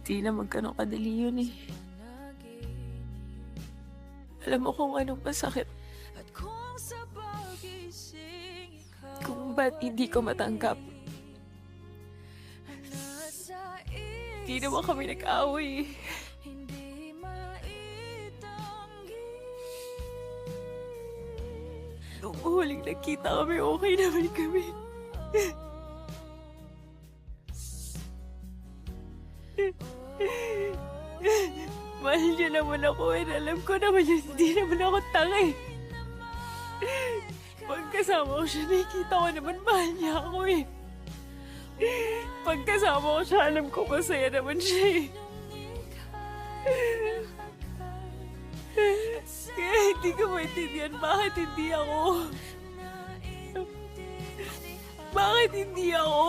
Di naman ganun kadali yun eh. Alam mo kung anong masakit, kung ba't hindi ko matanggap. Di naman kami nag-away eh. Nung huling nagkita kami, okay naman kami. Mahal niya naman ako and alam ko naman yun, hindi naman ako tanga eh. Pagkasama ko siya, nakikita ko naman mahal niya ako eh. Pagkasama ko siya, alam ko masaya naman siya eh. Kaya hindi ko maintindihan bakit hindi ako. Bakit hindi ako?